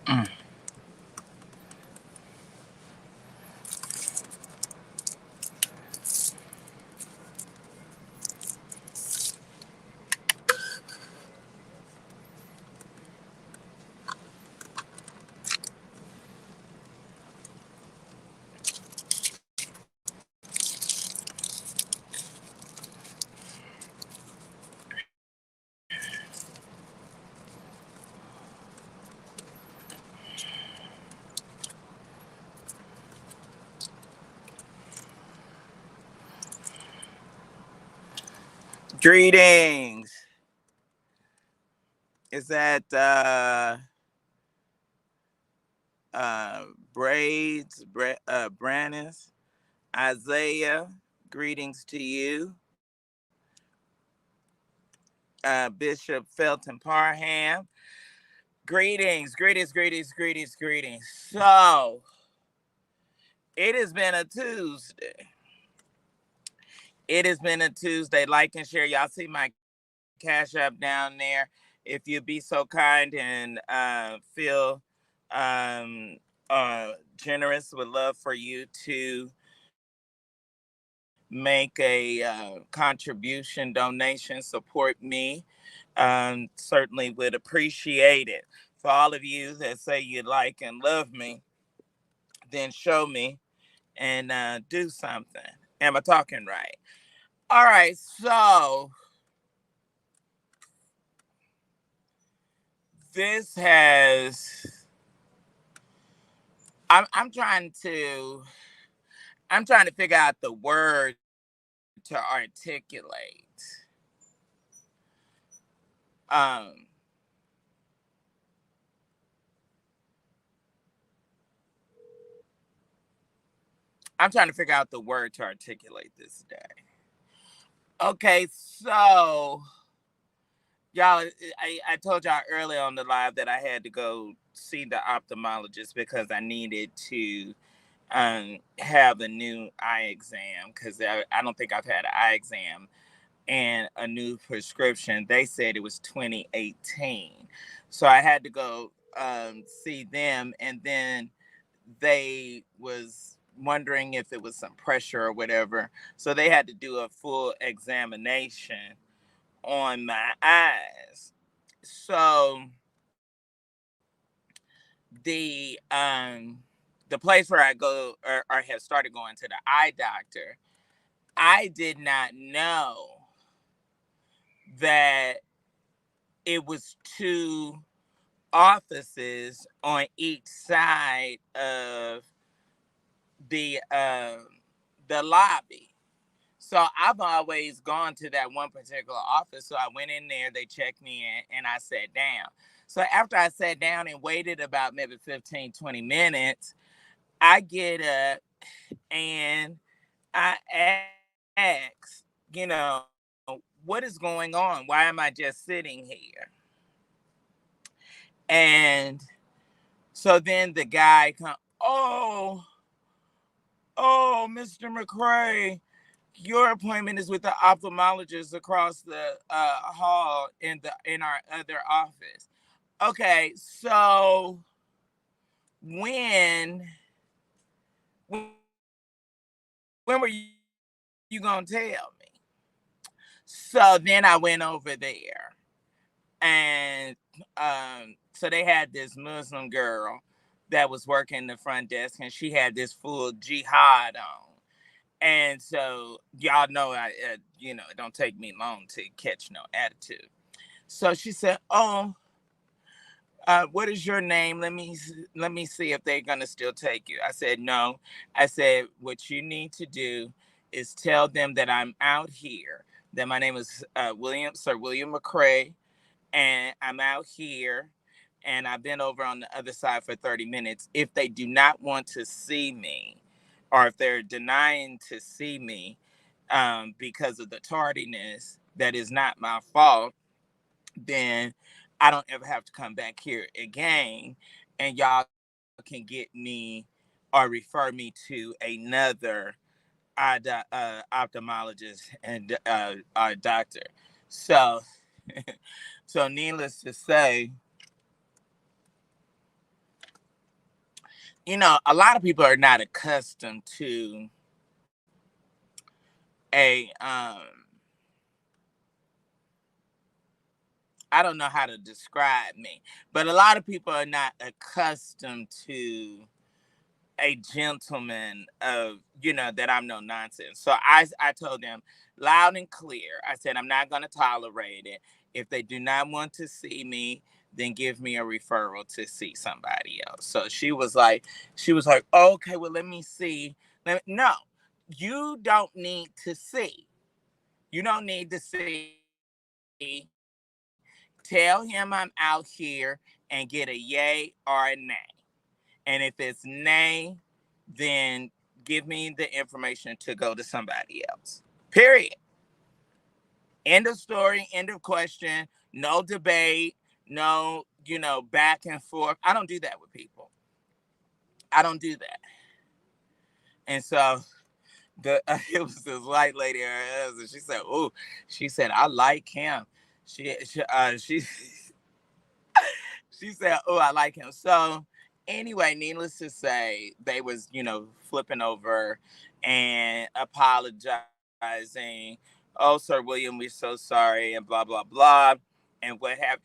Mm. Greetings. Is that uh Braids, Brannis, Isaiah? Greetings to you. Bishop Felton Parham. Greetings, greetings, greetings, greetings, greetings. So it has been a Tuesday. It has been a Tuesday. Like and share. Y'all see my Cash App down there. If you'd be so kind and feel generous, would love for you to make a contribution, donation, support me. Certainly would appreciate it. For all of you that say you like and love me, then show me and do something. Am I talking right? All right, so this has I'm trying to figure out the word to articulate. Um I'm trying to figure out the word to articulate this day. Okay, so y'all, I told y'all earlier on the live that I had to go see the ophthalmologist because I needed to have a new eye exam because I don't think I've had an eye exam and a new prescription. They said it was 2018. So I had to go see them, and then they was wondering if it was some pressure or whatever. So they had to do a full examination on my eyes. So the um the place where I go or have started going to the eye doctor, I did not know that it was two offices on each side of the um the lobby. So I've always gone to that one particular office. So I went in there, they checked me in, and I sat down. So after I sat down and waited about maybe 15, 20 minutes, I get up and I ask, what is going on? Why am I just sitting here? And so then the guy come, oh, Mr. McCray, your appointment is with the ophthalmologist across the hall in our other office. Okay, so when when were you gonna tell me? So then I went over there, and so they had this Muslim girl that was working the front desk, and she had this full jihad on. And so y'all know, it don't take me long to catch no attitude. So she said, "Oh, what is your name? Let me see if they're gonna still take you." I said, "No." I said, "What you need to do is tell them that I'm out here. That my name is Sir William McCray, and I'm out here, and I've been over on the other side for 30 minutes. If they do not want to see me, or if they're denying to see me because of the tardiness, that is not my fault, then I don't ever have to come back here again, and y'all can get me or refer me to another ophthalmologist and doctor." So, so needless to say, A lot of people are not accustomed to a I don't know how to describe me, but a lot of people are not accustomed to a gentleman of, that I'm no nonsense. So I told them loud and clear. I said, I'm not going to tolerate it. If they do not want to see me, then give me a referral to see somebody else. So she was like, okay, well, let me see. No, you don't need to see. You don't need to see. Tell him I'm out here and get a yay or a nay. And if it's nay, then give me the information to go to somebody else. Period. End of story, end of question. No debate, no, back and forth. I don't do that with people. I don't do that. And so it was this white lady, her husband. She said, "Oh," she said, "I like him." She she said, "Oh, I like him." So anyway, needless to say, they was flipping over and apologizing. Oh, Sir William, we're so sorry, and blah blah blah, and what have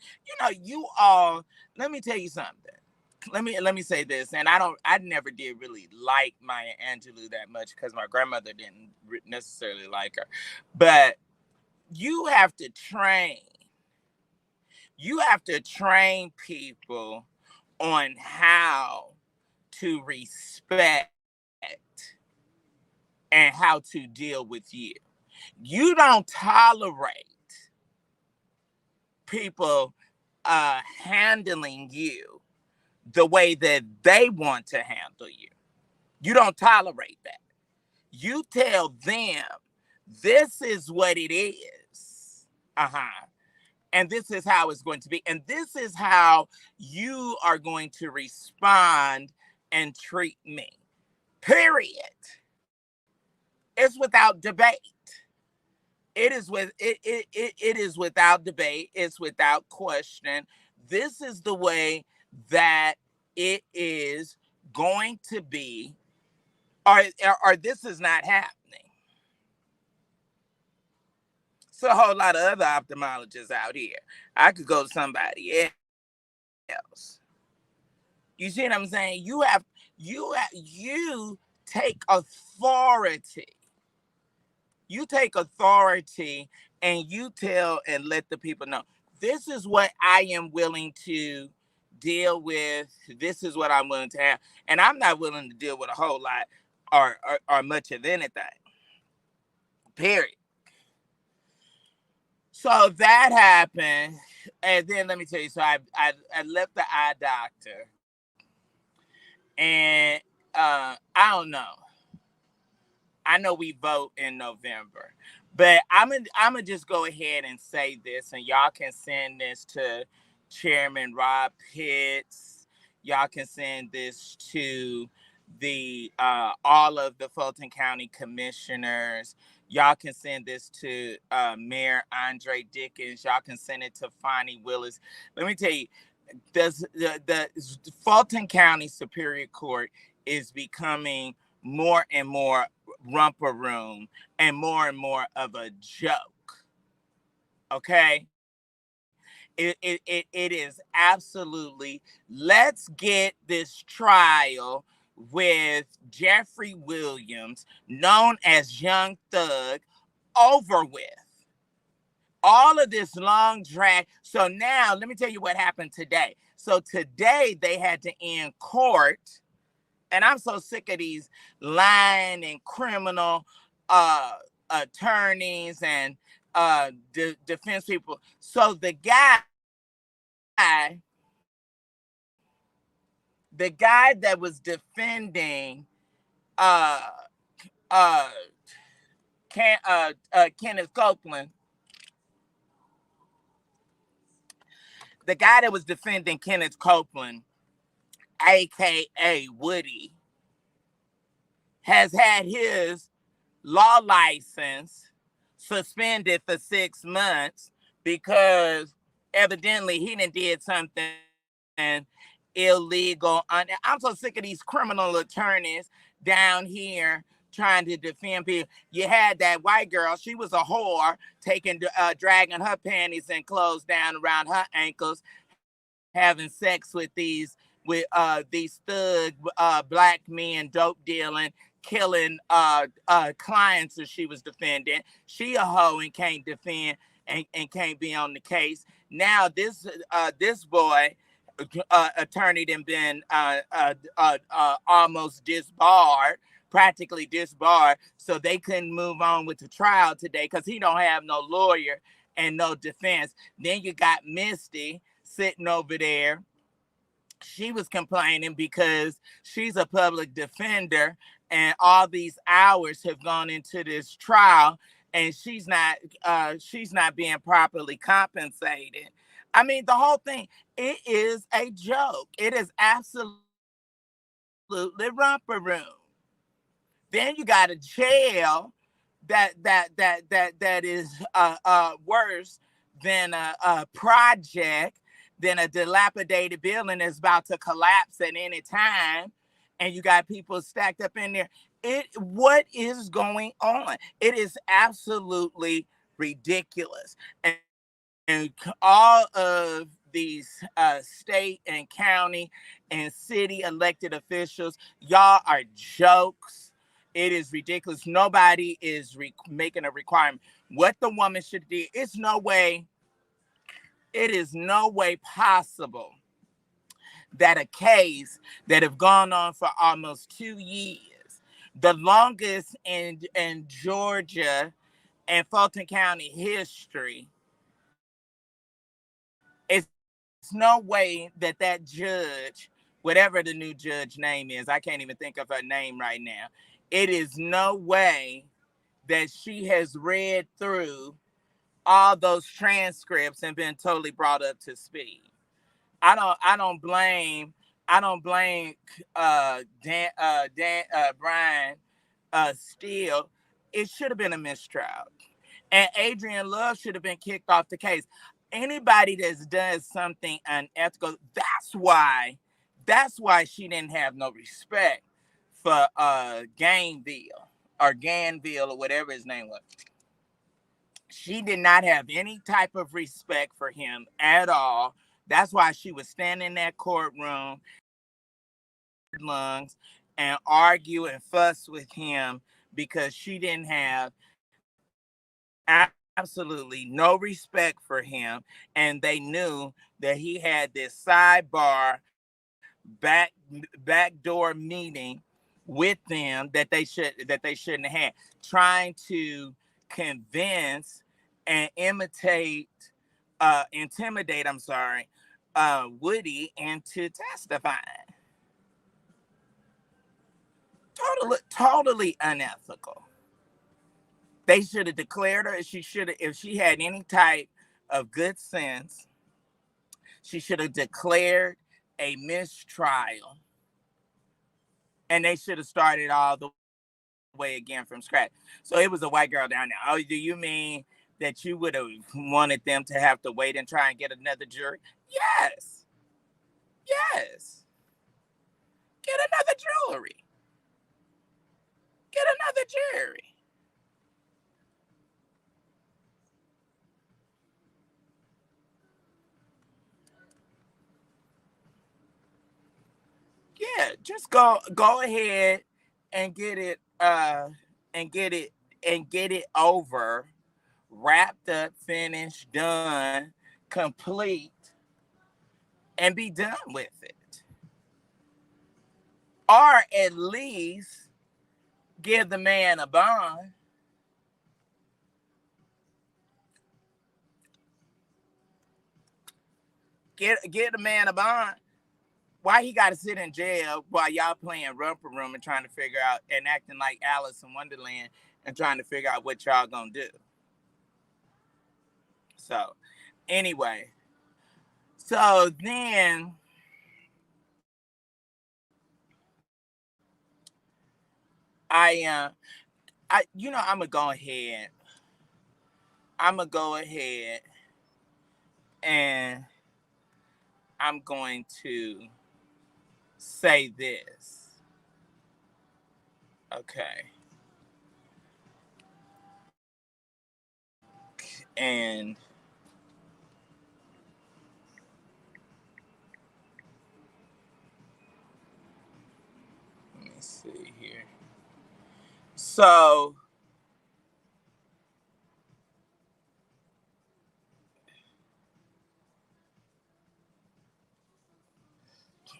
you all. Let me tell you something. Let me say this, and I never did really like Maya Angelou that much because my grandmother didn't necessarily like her, but you have to train. You have to train people on how to respect and how to deal with you. You don't tolerate people handling you the way that they want to handle you. You don't tolerate that. You tell them this is what it is. Uh-huh. And this is how it's going to be. And this is how you are going to respond and treat me. Period. It's without debate. It is without debate. It's without question. This is the way that it is going to be, or this is not happening. It's a whole lot of other ophthalmologists out here. I could go to somebody else. You see what I'm saying? You take authority. You take authority and you tell and let the people know this is what I am willing to deal with. This is what I'm willing to have. And I'm not willing to deal with a whole lot or much of anything. Period. So that happened. And then let me tell you, so I left the eye doctor and I don't know. I know we vote in November, but I'm gonna just go ahead and say this, and y'all can send this to Chairman Rob Pitts. Y'all can send this to the all of the Fulton County commissioners. Y'all can send this to Mayor Andre Dickens. Y'all can send it to Fonnie Willis. Let me tell you, the Fulton County Superior Court is becoming more and more romper room and more of a joke. Okay? It is absolutely, let's get this trial with Jeffrey Williams, known as Young Thug, over with. All of this long drag. So now let me tell you what happened today. So today they had to end court, and I'm so sick of these lying and criminal attorneys and defense people. So the guy that was defending uh uh Kenneth Copeland, the guy that was defending Kenneth Copeland, aka Woody, has had his law license suspended for 6 months because evidently he done did something illegal. I'm so sick of these criminal attorneys down here trying to defend people. You had that white girl; she was a whore, dragging her panties and clothes down around her ankles, having sex with these thug black men, dope dealing, killing clients that she was defending. She a hoe and can't defend and can't be on the case. Now this boy attorney then been almost disbarred, practically disbarred, so they couldn't move on with the trial today because he don't have no lawyer and no defense. Then you got Misty sitting over there. She was complaining because she's a public defender and all these hours have gone into this trial and she's not being properly compensated. I mean, the whole thing, it is a joke. It is absolutely romper room. Then you got a jail that is worse than a project, than a dilapidated building that's about to collapse at any time, and you got people stacked up in there. What is going on? It is absolutely ridiculous, and all of these state and county and city elected officials, y'all are jokes. It is ridiculous. Nobody is making a requirement. What the woman should do, it is no way possible that a case that have gone on for almost 2 years, the longest in Georgia and Fulton County history, it's no way that judge, whatever the new judge name is, I can't even think of her name right now. It is no way that she has read through all those transcripts and been totally brought up to speed. I don't blame Brian Steele. It should have been a mistrial. And Adrian Love should have been kicked off the case. Anybody that does something unethical, that's why she didn't have no respect for Ganville or whatever his name was. She did not have any type of respect for him at all. That's why she was standing in that courtroom lungs and argue and fuss with him because she didn't have absolutely no respect for him, and they knew that he had this sidebar backdoor meeting with them that they shouldn't have had, trying to convince and intimidate, Woody into testifying. Totally unethical. They should have declared her. If she had any type of good sense, she should have declared a mistrial, and they should have started all the way again from scratch. So it was a white girl down there. Oh, do you mean that you would have wanted them to have to wait and try and get another jury? Yes. Yes. Get another jury. Get another jury. Yeah, just go ahead and get it over, wrapped up, finished, done, complete, and be done with it. Or at least give the man a bond. Get the man a bond. Why he got to sit in jail while y'all playing romper room and trying to figure out and acting like Alice in Wonderland and trying to figure out what y'all gonna do? So, anyway, so then I I'm gonna go ahead. I'm gonna go ahead and I'm going to say this. Okay. And let me see here. So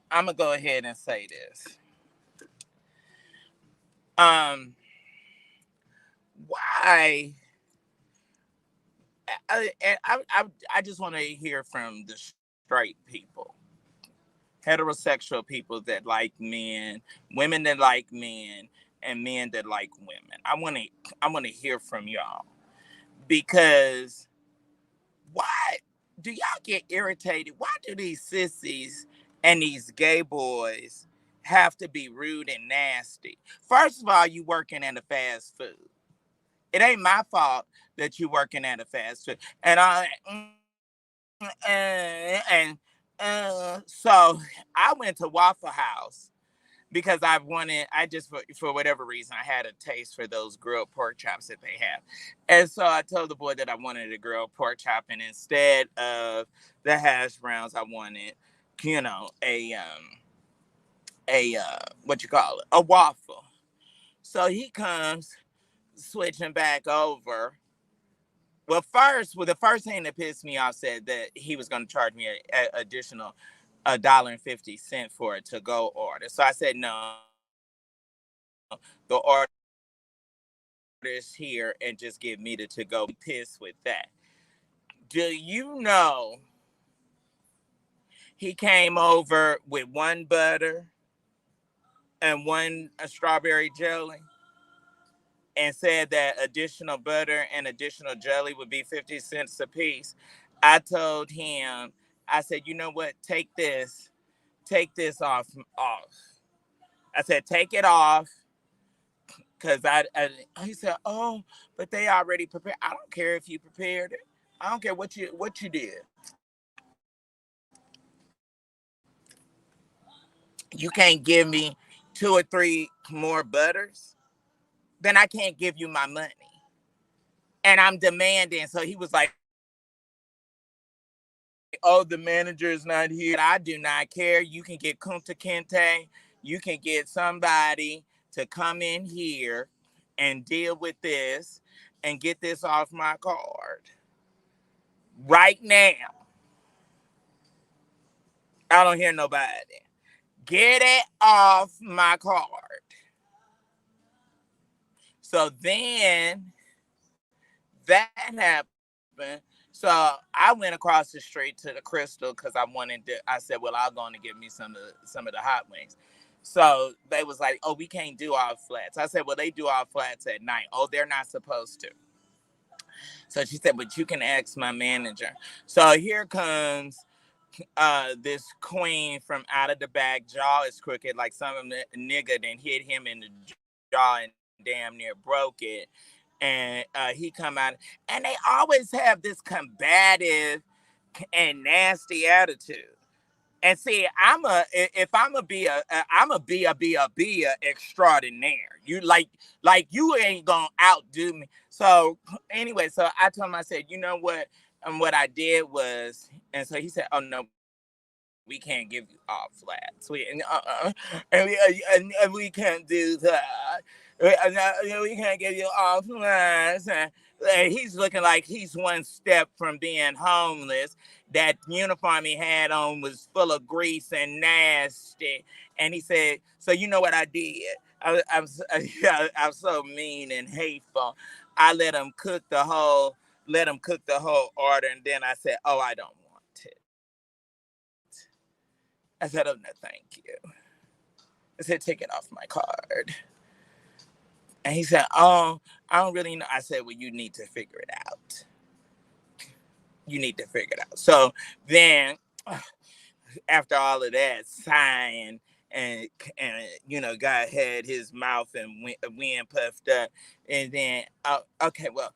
I'm gonna go ahead and say this. Um, why? I just want to hear from the straight people, heterosexual people that like men, women that like men, and men that like women. I want to hear from y'all because why do y'all get irritated? Why do these sissies and these gay boys have to be rude and nasty? First of all, you working at a fast food. It ain't my fault that you working at a fast food. And so I went to Waffle House because I just, for whatever reason, I had a taste for those grilled pork chops that they have. And so I told the boy that I wanted a grilled pork chop, and instead of the hash browns, I wanted, what you call it, a waffle. So he comes switching back over. The first thing that pissed me off said that he was going to charge me a additional $1.50 for a to go order. So I said no, the order is here and just give me the to go. Pissed with that. Do you know he came over with one butter and one strawberry jelly and said that additional butter and additional jelly would be 50 cents a piece? I told him, I said, you know what? Take this off. I said, take it off. Cause he said, oh, but they already prepared. I don't care if you prepared it. I don't care what you did. You can't give me two or three more butters, then I can't give you my money. And I'm demanding. So he was like, oh, the manager is not here. I do not care. You can get Kunta Kinte. You can get somebody to come in here and deal with this and get this off my card right now. I don't hear nobody. Get it off my card. So then that happened. So I went across the street to the Crystal because I said, well, I'll go and get me some of the hot wings. So they was like, oh, we can't do all flats. I said, well, they do all flats at night. Oh, they're not supposed to. So she said, but you can ask my manager. So here comes this queen from out of the back. Jaw is crooked, like some nigga then hit him in the jaw and damn near broke it. And he come out, and they always have this combative and nasty attitude. And see, if I'm a I'm a extraordinaire. Like you ain't gonna outdo me. So anyway, so I told him, I said, you know what? And what I did was, and so he said, oh no, we can't give you all flats. And we can't do that. We can't give you all flats. And he's looking like he's one step from being homeless. That uniform he had on was full of grease and nasty. And he said, so you know what I did? I'm so mean and hateful. I let him cook the whole order, and then I said, oh, I don't want it. I said, oh, no, thank you. I said, take it off my card. And he said, oh, I don't really know. I said, well, you need to figure it out. You need to figure it out. So then, after all of that, sighing and God had his mouth and wind puffed up. And then, okay, well,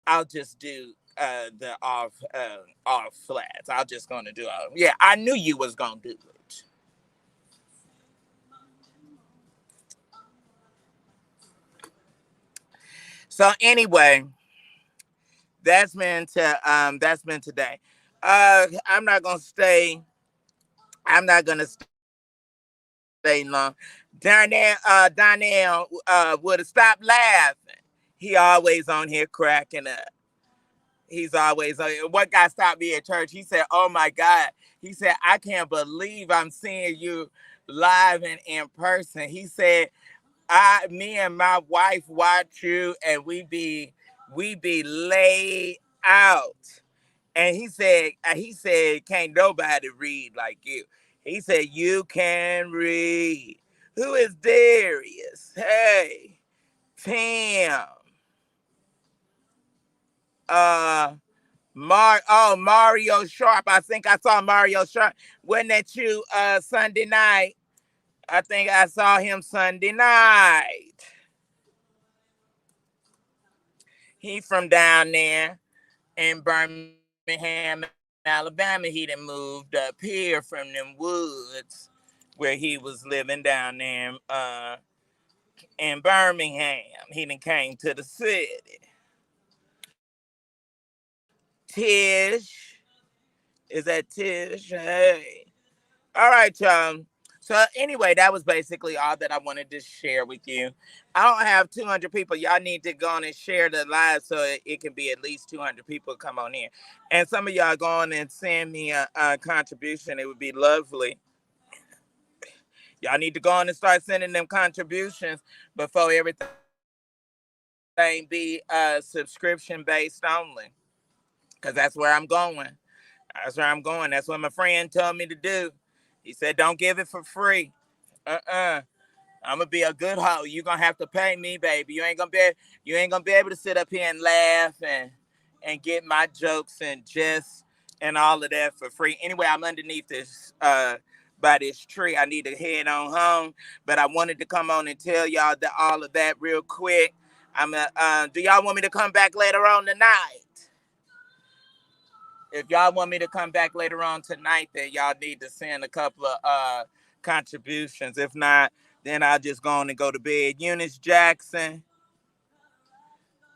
I'll just do the off flats. I'm just gonna do all. Yeah, I knew you was gonna do it. So anyway, that's been today. I'm not gonna stay. I'm not gonna stay long. Darnell would have stopped laughing. He always on here cracking up. He's always on. What guy stopped me at church? He said, "Oh my God!" He said, "I can't believe I'm seeing you live and in person." He said, me and my wife watch you, and we be laid out." And he said, "Can't nobody read like you." He said, "You can read." Who is Darius? Hey, Tim. Uh, Mario Sharp. I think I saw Mario Sharp. Wasn't that you? Sunday night. I think I saw him Sunday night. He from down there in Birmingham, Alabama. He done moved up here from them woods where he was living down there in Birmingham. He done came to the city. Tish. Is that Tish? Hey. All right, y'all. So anyway, that was basically all that I wanted to share with you. I don't have 200 people. Y'all need to go on and share the live so it can be at least 200 people come on in. And some of y'all go on and send me a contribution. It would be lovely. Y'all need to go on and start sending them contributions before everything be subscription based only. Because that's where I'm going. That's where I'm going. That's what my friend told me to do. He said, "Don't give it for free." Uh-uh. I'm gonna be a good hoe. You gonna have to pay me, baby. You ain't gonna be able to sit up here and laugh and get my jokes and jest and all of that for free. Anyway, I'm underneath this by this tree. I need to head on home, but I wanted to come on and tell y'all that all of that real quick. Do y'all want me to come back later on tonight? If y'all want me to come back later on tonight, then y'all need to send a couple of contributions. If not, then I'll just go on and go to bed. Eunice Jackson.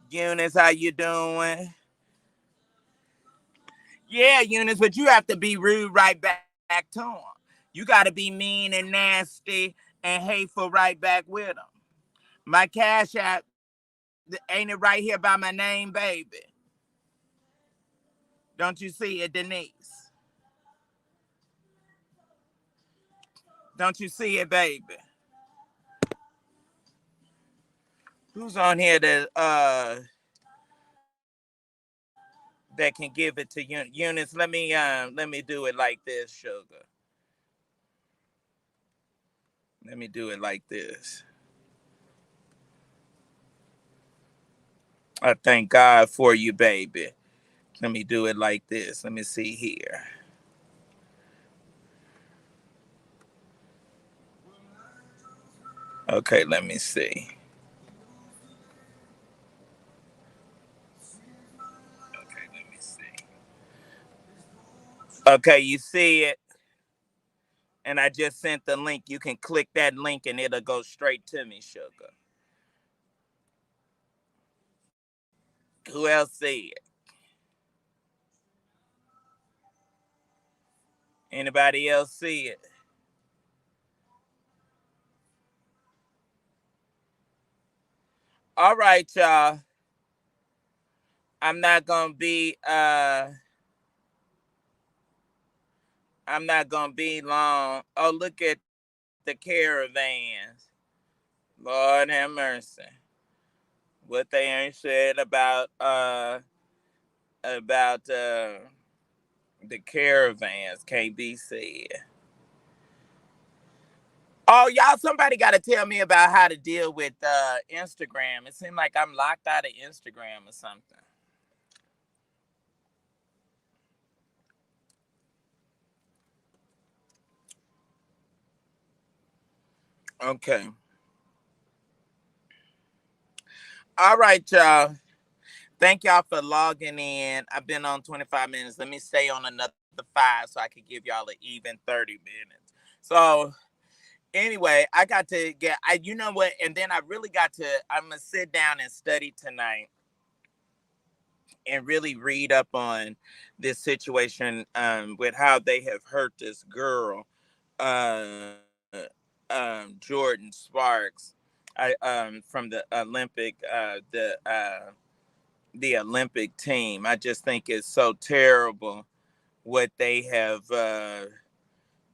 Eunice, how you doing? Yeah, Eunice, but you have to be rude right back to them. You got to be mean and nasty and hateful right back with them. My cash app, ain't it right here by my name, baby? Don't you see it, Denise? Don't you see it, baby? Who's on here that can give it to Eunice? Let me do it like this, sugar. Let me do it like this. I thank God for you, baby. Let me do it like this. Let me see here. Okay, let me see. Okay, let me see. Okay, you see it? And I just sent the link. You can click that link and it'll go straight to me, sugar. Who else see it? Anybody else see it? All right, y'all. I'm not gonna be I'm not gonna be long. Oh, look at the caravans. Lord have mercy. What they ain't said about the caravans can't be said. Oh, y'all, somebody got to tell me about how to deal with Instagram. It seems like I'm locked out of Instagram or something. Okay. All right, y'all. Thank y'all for logging in. I've been on 25 minutes. Let me stay on another 5 so I can give y'all an even 30 minutes. So Anyway, I got to get I you know what, and then I really got to I'm gonna sit down and study tonight and really read up on this situation with how they have hurt this girl, uh, Jordan Sparks, from the Olympic team. I just think it's so terrible what they have,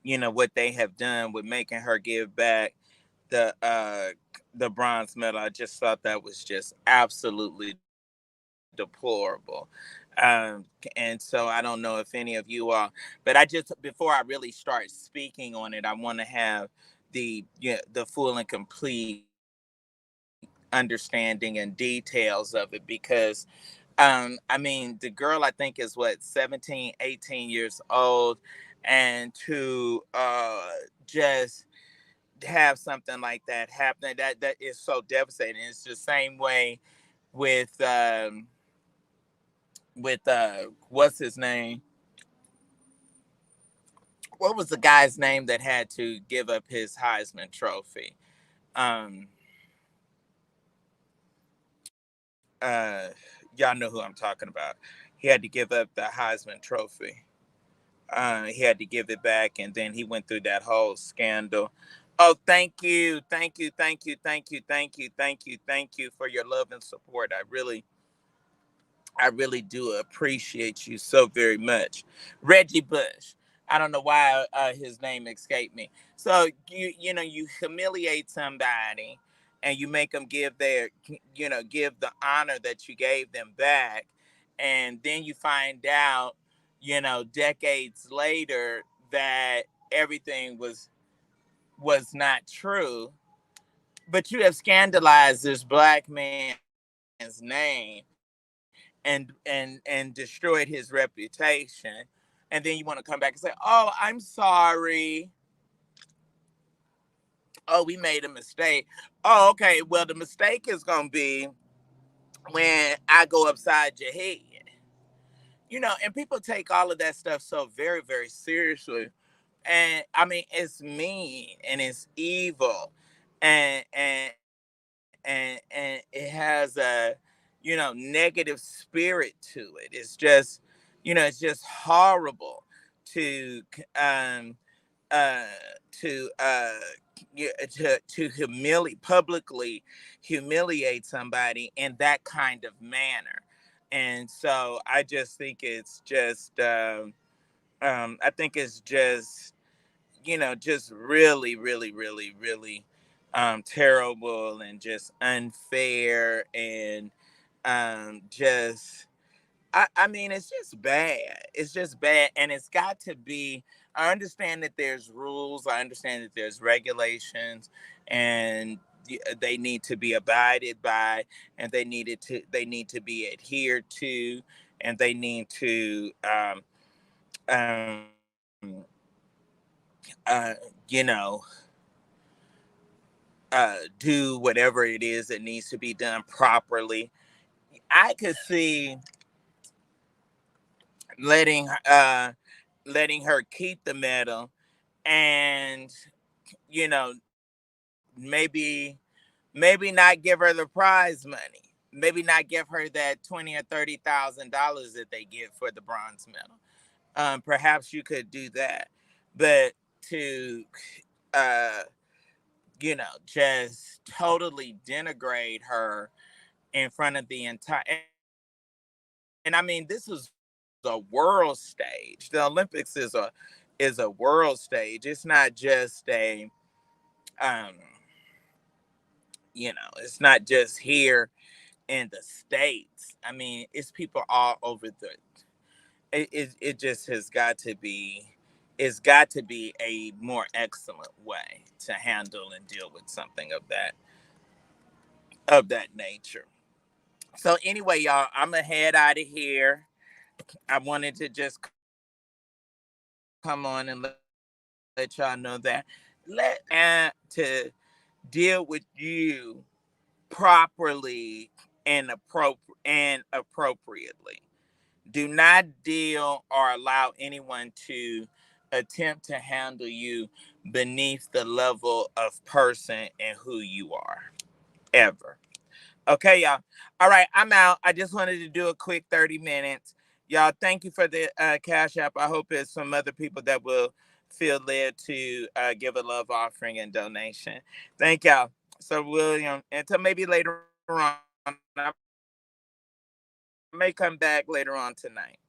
what they have done with making her give back the uh, the bronze medal. I just thought that was just absolutely deplorable. And so I don't know if any of you are, but I just before I really start speaking on it, I want to have the full and complete understanding and details of it because I mean, the girl I think is what 17, 18 years old, and to just have something like that happen, that is so devastating. It's the same way with what's his name? What was the guy's name that had to give up his Heisman Trophy? Um, y'all know who I'm talking about. He had to give up the Heisman Trophy. He had to give it back, and then he went through that whole scandal. Oh, thank you for your love and support. I really do appreciate you so very much. Reggie Bush. I don't know why his name escaped me. So you humiliate somebody and you make them give the honor that you gave them back, and then you find out decades later that everything was not true, but you have scandalized this black man's name and destroyed his reputation, and then you want to come back and say, "Oh, I'm sorry. Oh, we made a mistake." Oh, okay. Well, the mistake is gonna be when I go upside your head. And people take all of that stuff so very, very seriously. And I mean, it's mean and it's evil, and it has a negative spirit to it. It's just horrible to uh to to humiliate publicly humiliate somebody in that kind of manner. And so I just think it's just I think it's just really, really, really, really terrible and just unfair and just I mean, it's just bad. It's just bad. And it's got to be, I understand that there's rules, I understand that there's regulations, and they need to be abided by, and they need to be adhered to, and they need to um you know do whatever it is that needs to be done properly. I could see letting letting her keep the medal, and you know maybe not give her the prize money, maybe not give her that 20 or 30 thousand dollars that they give for the bronze medal. Perhaps you could do that, but to uh just totally denigrate her in front of the entire, and I mean, this is a world stage. The Olympics is a world stage. It's not just um it's not just here in the states. I mean, it's people all over the it just has got to be, it's got to be a more excellent way to handle and deal with something of that nature. So anyway, y'all, I'm gonna head out of here. I wanted to just come on and let y'all know that. Let me to deal with you properly and appropriately. Do not deal or allow anyone to attempt to handle you beneath the level of person and who you are. Ever. Okay, y'all. All right, I'm out. I just wanted to do a quick 30 minutes. Y'all, thank you for the Cash App. I hope there's some other people that will feel led to give a love offering and donation. Thank y'all. So, William, until maybe later on, I may come back later on tonight.